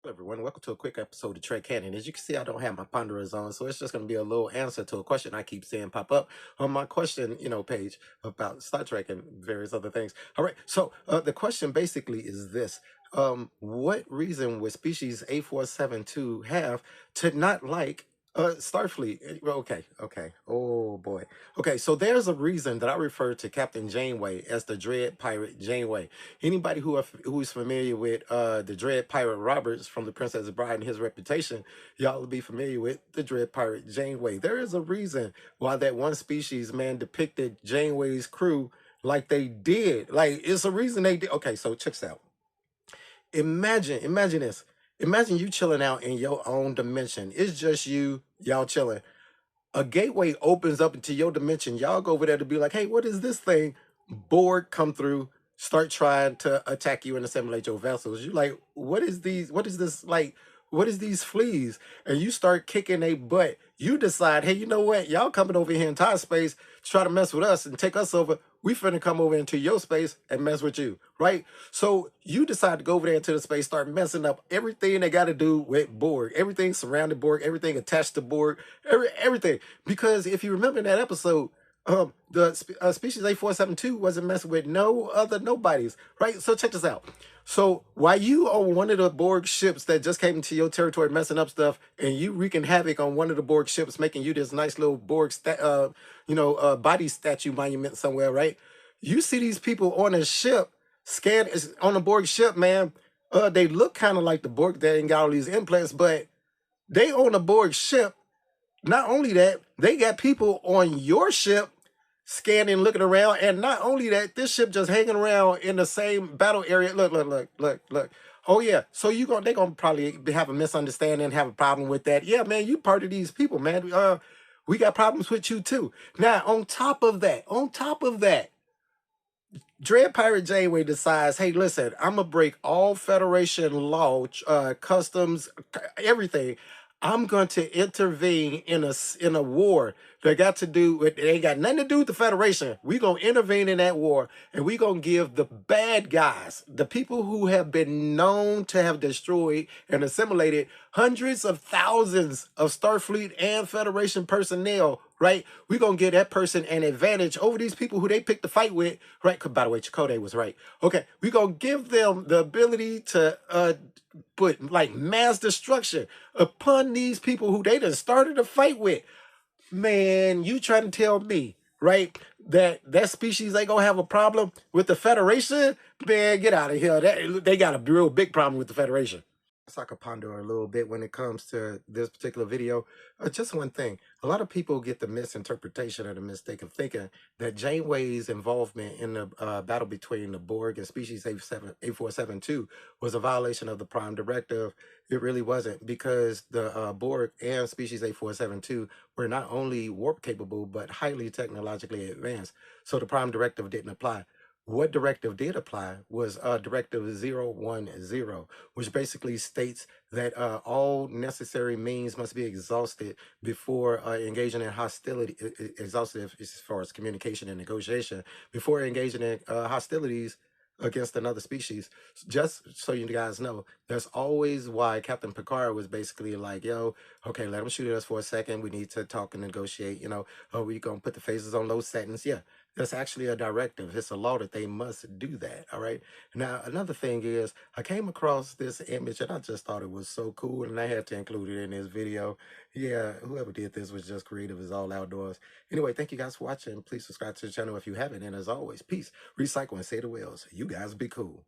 Hello everyone, welcome to a quick episode of Trek Cannon. As you can see, I don't have my ponderers on, so it's just going to be a little answer to a question I keep seeing pop up on my question, page about Star Trek and various other things. All right, so the question basically is this. What reason would species A472 have to not like Starfleet? Well, okay. Oh boy. Okay, so there's a reason that I refer to Captain Janeway as the Dread Pirate Janeway. Anybody who's familiar with the Dread Pirate Roberts from The Princess Bride and his reputation, y'all will be familiar with the Dread Pirate Janeway. There is a reason why that one species man depicted Janeway's crew like they did. Like it's a reason they did. Okay, so check this out. Imagine this. Imagine you chilling out in your own dimension. It's just you, y'all chilling. A gateway opens up into your dimension. Y'all go over there to be like, hey, what is this thing? Borg come through, start trying to attack you and assimilate your vessels. You like, what is these? What is this like? What is these fleas? And you start kicking a butt. You decide, hey, you know what? Y'all coming over here in time space to try to mess with us and take us over. We finna come over into your space and mess with you, right? So you decide to go over there into the space, start messing up everything they got to do with Borg, everything surrounding Borg, everything attached to Borg, everything. Because if you remember in that episode, the species A472 wasn't messing with no other nobodies, right? So check this out. So while you on one of the Borg ships that just came into your territory messing up stuff, and you wreaking havoc on one of the Borg ships, making you this nice little Borg body statue monument somewhere, right? You see these people on a ship, scan is on a Borg ship, man. They look kind of like the Borg that ain't got all these implants, but they on a Borg ship. Not only that, they got people on your ship scanning, looking around, and not only that, this ship just hanging around in the same battle area. Look. Oh yeah, so they gonna probably have a misunderstanding, have a problem with that. Yeah, man, you part of these people, man. We got problems with you too. Now, on top of that, Dread Pirate Janeway decides, hey, listen, I'm gonna break all Federation law, customs, everything. I'm going to intervene in a war that got to do with it ain't got nothing to do with the Federation. We gonna intervene in that war, and we gonna give the bad guys, the people who have been known to have destroyed and assimilated hundreds of thousands of Starfleet and Federation personnel, right? We're going to give that person an advantage over these people who they picked to fight with, right? 'Cause by the way, Chakotay was right. Okay, we're going to give them the ability to put like mass destruction upon these people who they done started a fight with. Man, you trying to tell me, right, that species ain't gonna have a problem with the Federation? Man, get out of here. They got a real big problem with the Federation. So I could ponder a little bit when it comes to this particular video. Just one thing. A lot of people get the misinterpretation or the mistake of thinking that Janeway's involvement in the battle between the Borg and species A472 was a violation of the Prime Directive. It really wasn't, because the Borg and species A472 were not only warp capable, but highly technologically advanced. So the Prime Directive didn't apply. What directive did apply was Directive 010, which basically states that all necessary means must be exhausted before engaging in hostility, exhaustive as far as communication and negotiation, before engaging in hostilities against another species. Just so you guys know, that's always why Captain Picard was basically like, yo, okay, let them shoot at us for a second. We need to talk and negotiate, we gonna put the phases on those settings. Yeah, that's actually a directive. It's a law that they must do that. All right. Now, another thing is, I came across this image and I just thought it was so cool, and I had to include it in this video. Yeah, whoever did this was just creative as all outdoors. Anyway, thank you guys for watching. Please subscribe to the channel if you haven't. And as always, peace, recycle, and say the whales. You guys be cool.